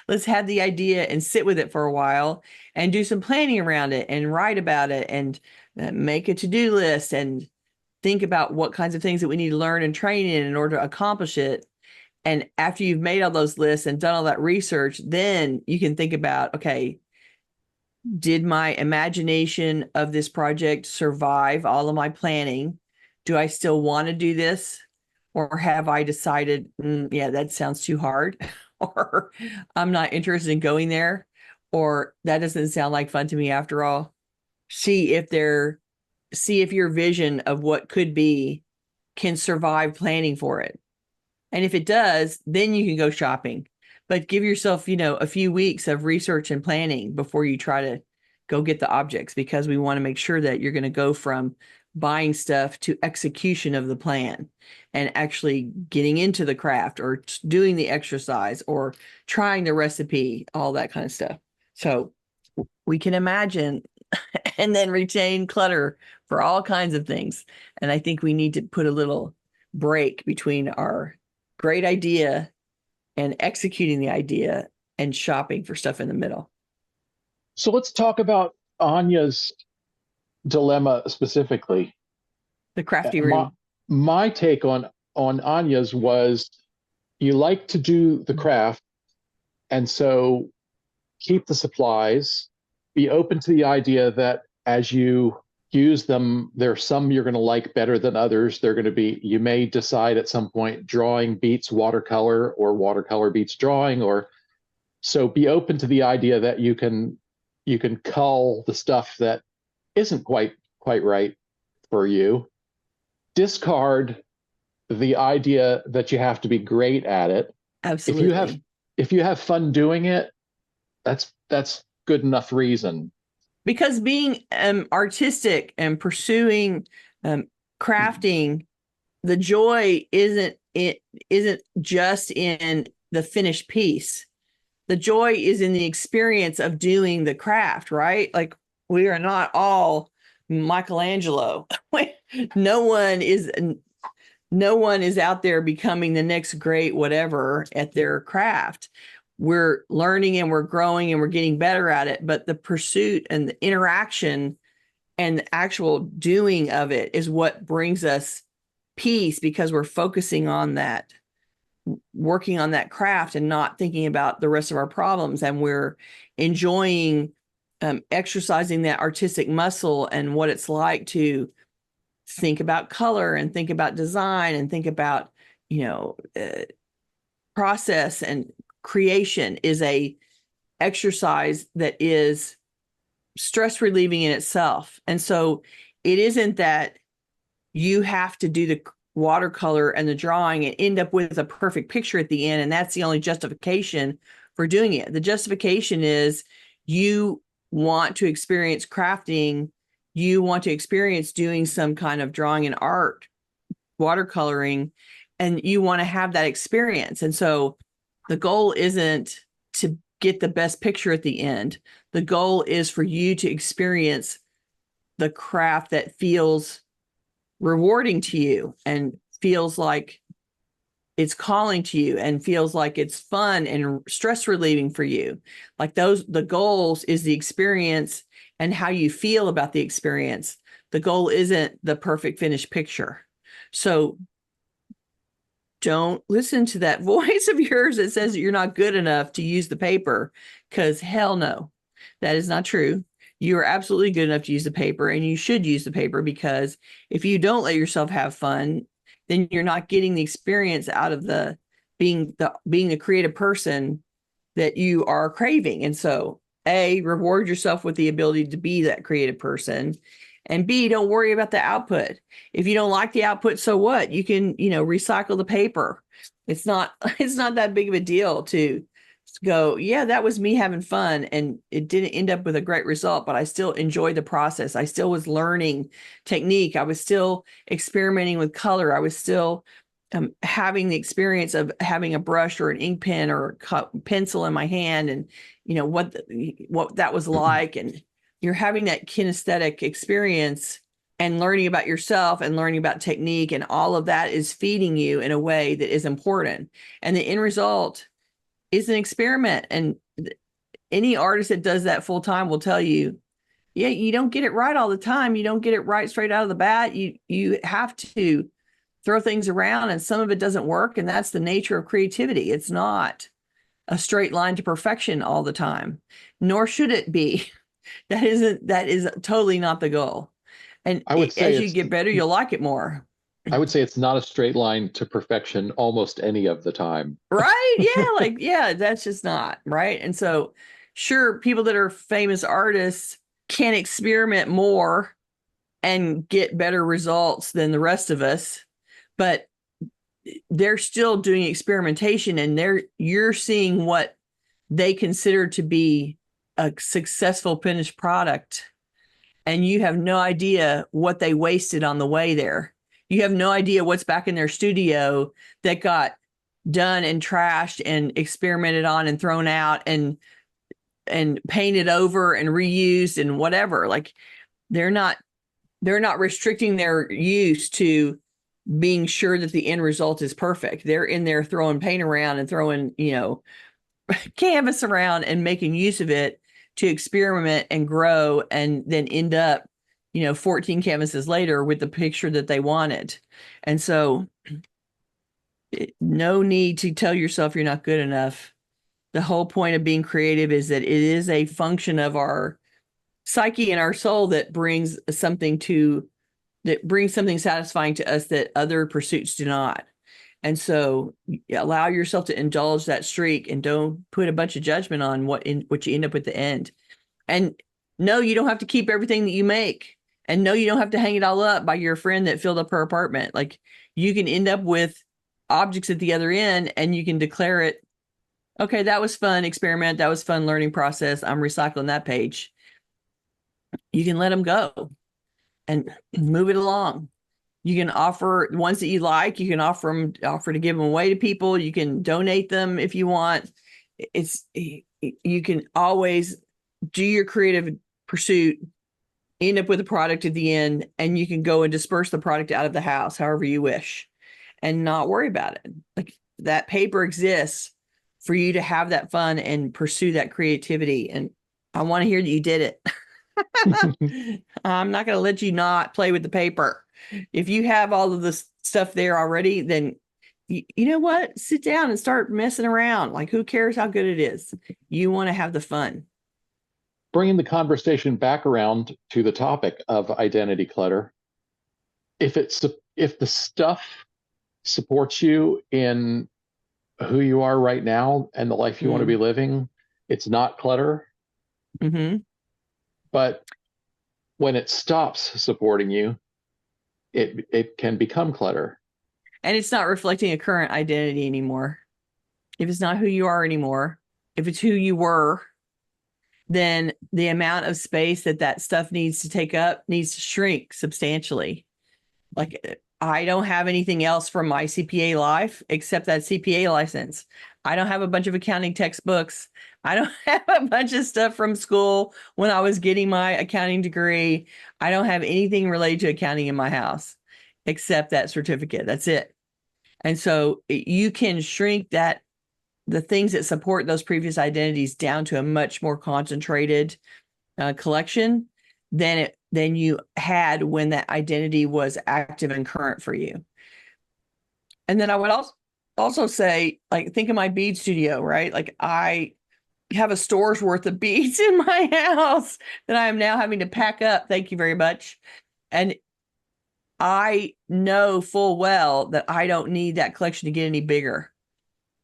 Speaker 2: Let's have the idea and sit with it for a while and do some planning around it and write about it and make a to-do list and think about what kinds of things that we need to learn and train in order to accomplish it. And after you've made all those lists and done all that research, then you can think about, okay, did my imagination of this project survive all of my planning? Do I still want to do this? Or have I decided, yeah, that sounds too hard, or I'm not interested in going there, or that doesn't sound like fun to me after all? See if your vision of what could be can survive planning for it. And if it does, then you can go shopping. but give yourself, a few weeks of research and planning before you try to go get the objects, because we want to make sure that you're going to go from buying stuff to execution of the plan and actually getting into the craft or doing the exercise or trying the recipe, all that kind of stuff. So we can imagine and then retain clutter for all kinds of things. And I think we need to put a little break between our great idea and executing the idea and shopping for stuff in the middle.
Speaker 1: So let's talk about Anya's dilemma specifically.
Speaker 2: The crafty room.
Speaker 1: My take on Anya's was, you like to do the craft, and so keep the supplies, be open to the idea that as you use them, there are some you're going to like better than others. They're going to be, you may decide at some point drawing beats watercolor or watercolor beats drawing, or so be open to the idea that you can cull the stuff that isn't quite right for you. Discard the idea that you have to be great at it.
Speaker 2: Absolutely.
Speaker 1: If you have fun doing it, that's good enough reason.
Speaker 2: Because being artistic and pursuing crafting, the joy isn't just in the finished piece. The joy is in the experience of doing the craft, right? Like, we are not all Michelangelo. No one is out there becoming the next great whatever at their craft. We're learning and we're growing and we're getting better at it, but the pursuit and the interaction and the actual doing of it is what brings us peace, because we're focusing on that, working on that craft and not thinking about the rest of our problems. And we're enjoying exercising that artistic muscle and what it's like to think about color and think about design and think about, process. And creation is a exercise that is stress relieving in itself. And so it isn't that you have to do the watercolor and the drawing and end up with a perfect picture at the end, and that's the only justification for doing it. The justification is you want to experience crafting, you want to experience doing some kind of drawing and art, watercoloring, and you want to have that experience. And so the goal isn't to get the best picture at the end. The goal is for you to experience the craft that feels rewarding to you and feels like it's calling to you and feels like it's fun and stress relieving for you. Like the goals is the experience and how you feel about the experience. The goal isn't the perfect finished picture. So don't listen to that voice of yours that says that you're not good enough to use the paper, because hell no, that is not true. You are absolutely good enough to use the paper, and you should use the paper, because if you don't let yourself have fun, then you're not getting the experience out of being the creative person that you are craving. And so reward yourself with the ability to be that creative person, and B, don't worry about the output. If you don't like the output, so what? You can, recycle the paper. It's not that big of a deal to go, yeah, that was me having fun and it didn't end up with a great result, but I still enjoyed the process. I still was learning technique. I was still experimenting with color. I was still having the experience of having a brush or an ink pen or a pencil in my hand, and what that was like. And you're having that kinesthetic experience and learning about yourself and learning about technique, and all of that is feeding you in a way that is important. And the end result is an experiment. And any artist that does that full time will tell you, yeah, you don't get it right all the time. You don't get it right straight out of the bat. You have to throw things around, and some of it doesn't work. And that's the nature of creativity. It's not a straight line to perfection all the time, nor should it be. That is totally not the goal. And
Speaker 1: I would say
Speaker 2: as you get better, you'll like it more.
Speaker 1: I would say it's not a straight line to perfection almost any of the time.
Speaker 2: Right? Yeah, that's just not right. And so, sure, people that are famous artists can experiment more and get better results than the rest of us. But they're still doing experimentation, and you're seeing what they consider to be a successful finished product, and you have no idea what they wasted on the way there. You have no idea what's back in their studio that got done and trashed and experimented on and thrown out and painted over and reused and whatever. Like, they're not restricting their use to being sure that the end result is perfect. They're in there throwing paint around and throwing, canvas around and making use of it to experiment and grow, and then end up, 14 canvases later with the picture that they wanted. And so no need to tell yourself you're not good enough. The whole point of being creative is that it is a function of our psyche and our soul that brings something satisfying to us that other pursuits do not. And so allow yourself to indulge that streak, and don't put a bunch of judgment on what you end up with at the end. And no, you don't have to keep everything that you make. And no, you don't have to hang it all up by your friend that filled up her apartment. Like, you can end up with objects at the other end, and you can declare it, okay, that was fun experiment. That was fun learning process. I'm recycling that page. You can let them go and move it along. You can offer ones that you like. You can offer to give them away to people. You can donate them if you want. You can always do your creative pursuit, end up with a product at the end, and you can go and disperse the product out of the house however you wish and not worry about it. Like, that paper exists for you to have that fun and pursue that creativity. And I want to hear that you did it. I'm not going to let you not play with the paper. If you have all of this stuff there already, then you know what? Sit down and start messing around. Like, who cares how good it is? You want to have the fun.
Speaker 1: Bringing the conversation back around to the topic of identity clutter, if the stuff supports you in who you are right now and the life you want to be living, it's not clutter.
Speaker 2: Mm-hmm.
Speaker 1: But when it stops supporting you, it can become clutter.
Speaker 2: And it's not reflecting a current identity anymore. If it's not who you are anymore, if it's who you were, then the amount of space that stuff needs to take up needs to shrink substantially. Like, I don't have anything else from my CPA life except that CPA license. I don't have a bunch of accounting textbooks. I don't have a bunch of stuff from school when I was getting my accounting degree. I don't have anything related to accounting in my house except that certificate. That's it. And so you can shrink the things that support those previous identities down to a much more concentrated collection than you had when that identity was active and current for you. And then I would also say, like, think of my bead studio, right? Like, I have a store's worth of beads in my house that I am now having to pack up. Thank you very much. And I know full well that I don't need that collection to get any bigger.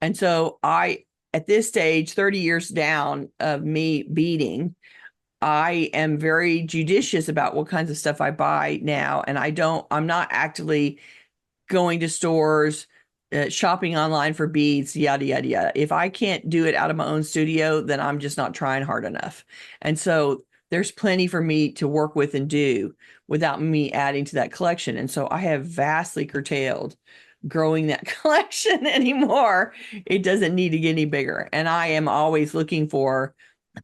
Speaker 2: And so at this stage, 30 years down of me beading, I am very judicious about what kinds of stuff I buy now. And I'm not actively going to stores, shopping online for beads, yada, yada, yada. If I can't do it out of my own studio, then I'm just not trying hard enough. And so there's plenty for me to work with and do without me adding to that collection. And so I have vastly curtailed growing that collection anymore. It doesn't need to get any bigger. And I am always looking for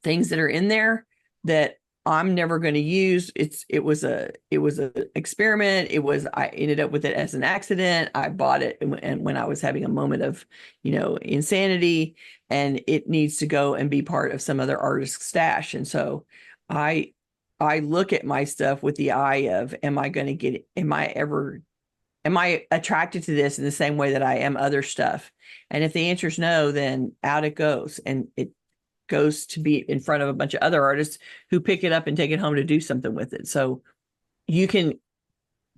Speaker 2: things that are in there that I'm never going to use. It was a experiment. I ended up with it as an accident. I bought it and when I was having a moment of, insanity, and it needs to go and be part of some other artist's stash. And so I look at my stuff with the eye of, am I attracted to this in the same way that I am other stuff? And if the answer is no, then out it goes. And it goes to be in front of a bunch of other artists who pick it up and take it home to do something with it. So you can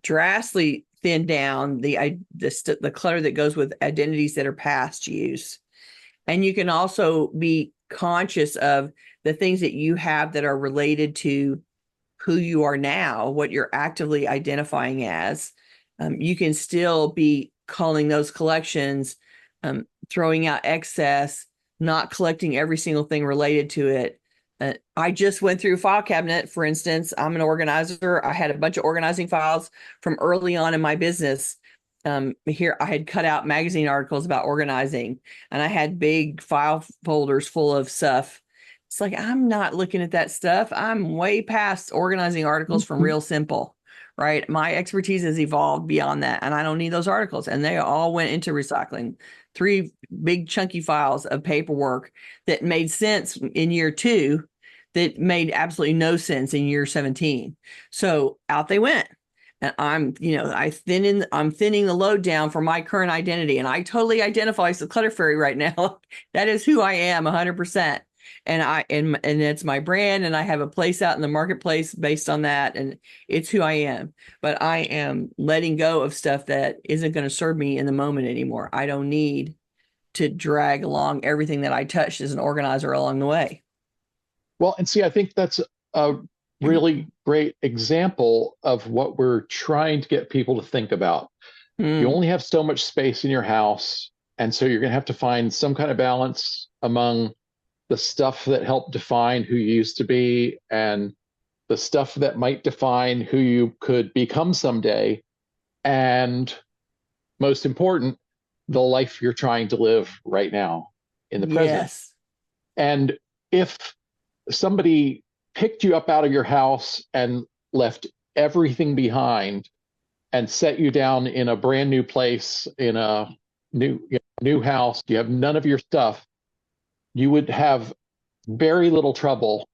Speaker 2: drastically thin down the clutter that goes with identities that are past use. And you can also be conscious of the things that you have that are related to who you are now, what you're actively identifying as. You can still be culling those collections, throwing out excess, not collecting every single thing related to it. I just went through file cabinet, for instance. I'm an organizer. I had a bunch of organizing files from early on in my business. Here I had cut out magazine articles about organizing, and I had big file folders full of stuff. It's like, I'm not looking at that stuff. I'm way past organizing articles from Real Simple, right? My expertise has evolved beyond that, and I don't need those articles. And they all went into recycling. 3 big chunky files of paperwork that made sense in year 2 that made absolutely no sense in year 17. So out they went. And I'm thinning the load down for my current identity. And I totally identify as the Clutter Fairy right now. That is who I am 100%. And it's my brand, and I have a place out in the marketplace based on that. And it's who I am. But I am letting go of stuff that isn't going to serve me in the moment anymore. I don't need to drag along everything that I touched as an organizer along the way.
Speaker 1: Well, and see, I think that's a really great example of what we're trying to get people to think about. You only have so much space in your house, and so you're going to have to find some kind of balance among the stuff that helped define who you used to be and the stuff that might define who you could become someday, and most important, the life you're trying to live right now in the present.
Speaker 2: Yes.
Speaker 1: And if somebody picked you up out of your house and left everything behind and set you down in a brand new place, in a new house, you have none of your stuff, you would have very little trouble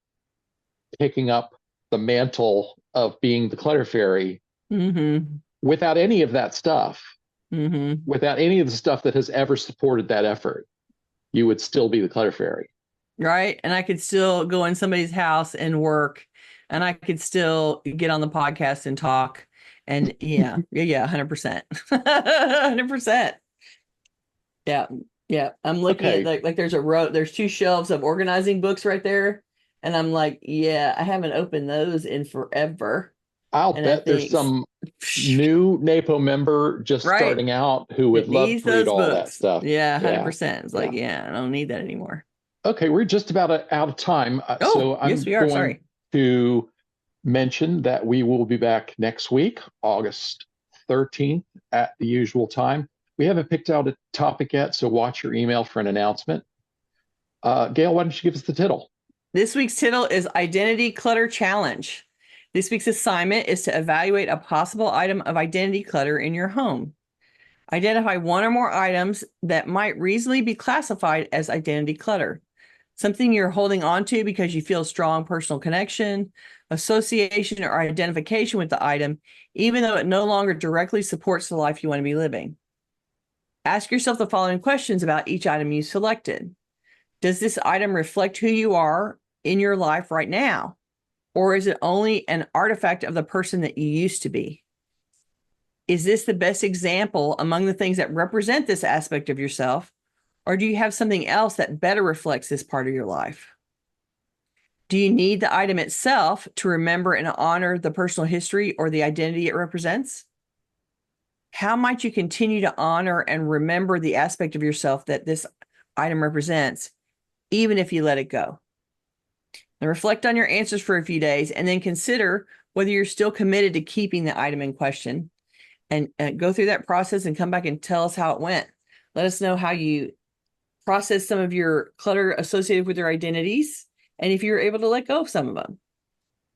Speaker 1: picking up the mantle of being the Clutter Fairy without any of that stuff, without any of the stuff that has ever supported that effort. You would still be the Clutter Fairy.
Speaker 2: Right. And I could still go in somebody's house and work, and I could still get on the podcast and talk. And yeah, 100%. 100%. Yeah. Yeah. I'm looking at like there's there's 2 shelves of organizing books right there. And I'm like, yeah, I haven't opened those in forever.
Speaker 1: I'll bet there's some new NAPO member just starting out who would love to read all that stuff.
Speaker 2: Yeah, 100%. It's like, I don't need that anymore.
Speaker 1: Okay, we're just about out of time. So I'm
Speaker 2: yes, we are.
Speaker 1: going to mention that we will be back next week, August 13th at the usual time. We haven't picked out a topic yet, so watch your email for an announcement. Gayle, why don't you give us the tittle?
Speaker 2: This week's tittle is Identity Clutter Challenge. This week's assignment is to evaluate a possible item of identity clutter in your home. Identify 1 or more items that might reasonably be classified as identity clutter. Something you're holding on to because you feel strong personal connection, association, or identification with the item, even though it no longer directly supports the life you want to be living. Ask yourself the following questions about each item you selected. Does this item reflect who you are in your life right now? Or is it only an artifact of the person that you used to be? Is this the best example among the things that represent this aspect of yourself? Or do you have something else that better reflects this part of your life? Do you need the item itself to remember and honor the personal history or the identity it represents? How might you continue to honor and remember the aspect of yourself that this item represents, even if you let it go? Now reflect on your answers for a few days, and then consider whether you're still committed to keeping the item in question, and go through that process and come back and tell us how it went. Let us know how you process some of your clutter associated with your identities, and if you're able to let go of some of them.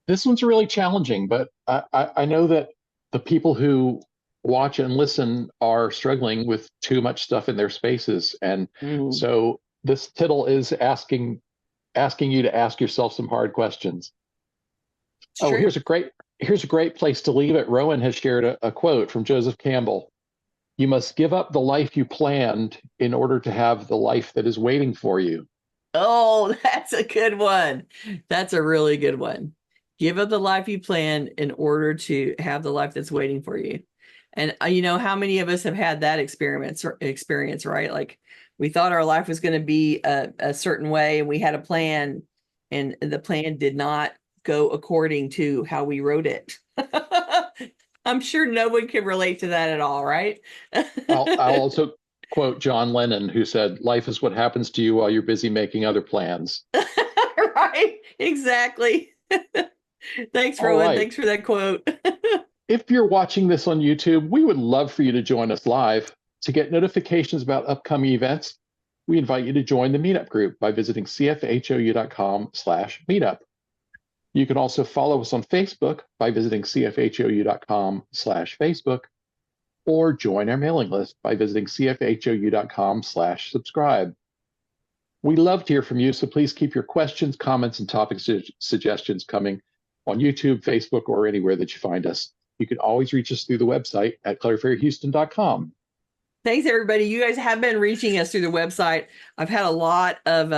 Speaker 1: This one's really challenging, but I know that the people who watch and listen are struggling with too much stuff in their spaces. And so this tittle is asking you to ask yourself some hard questions. Here's a great place to leave it. Rowan has shared a quote from Joseph Campbell. You must give up the life you planned in order to have the life that is waiting for you.
Speaker 2: Oh, that's a good one. That's a really good one. Give up the life you planned in order to have the life that's waiting for you. And how many of us have had that experience, right? Like, we thought our life was going to be a certain way, and we had a plan, and the plan did not go according to how we wrote it. I'm sure no one can relate to that at all, right?
Speaker 1: I'll also quote John Lennon, who said, "Life is what happens to you while you're busy making other plans."
Speaker 2: Right, exactly. Thanks,
Speaker 1: All
Speaker 2: Rowan.
Speaker 1: right.
Speaker 2: Thanks for that quote.
Speaker 1: If you're watching this on YouTube, we would love for you to join us live. To get notifications about upcoming events, we invite you to join the meetup group by visiting cfhou.com/meetup. You can also follow us on Facebook by visiting cfhou.com/Facebook, or join our mailing list by visiting cfhou.com/subscribe. We love to hear from you, so please keep your questions, comments, and topic suggestions coming on YouTube, Facebook, or anywhere that you find us. You can always reach us through the website at clutterfairyhouston.com.
Speaker 2: Thanks, everybody. You guys have been reaching us through the website. I've had a lot of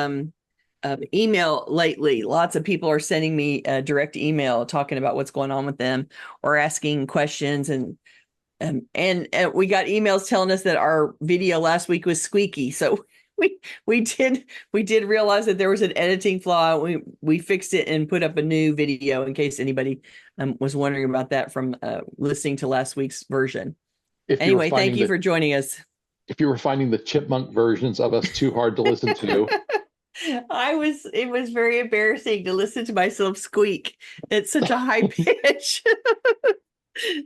Speaker 2: email lately. Lots of people are sending me a direct email talking about what's going on with them or asking questions. And we got emails telling us that our video last week was squeaky. So we did realize that there was an editing flaw. We fixed it and put up a new video in case anybody was wondering about that from listening to last week's version. Anyway, thank you for joining us.
Speaker 1: If you were finding the chipmunk versions of us too hard to listen to,
Speaker 2: it was very embarrassing to listen to myself squeak at such a high pitch.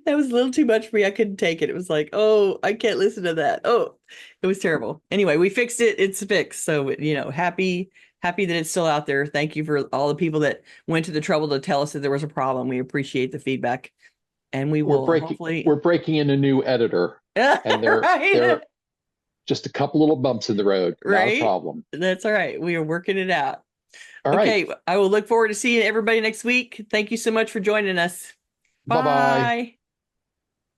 Speaker 2: That was a little too much for me. I couldn't take it. It was like, oh, I can't listen to that. Oh, it was terrible. Anyway, we fixed it. It's fixed. So, happy that it's still out there. Thank you for all the people that went to the trouble to tell us that there was a problem. We appreciate the feedback. And
Speaker 1: we're breaking in a new editor. And there are just a couple little bumps in the road. Right? Not a problem.
Speaker 2: That's all right. We are working it out.
Speaker 1: Okay.
Speaker 2: I will look forward to seeing everybody next week. Thank you so much for joining us.
Speaker 1: Bye-bye.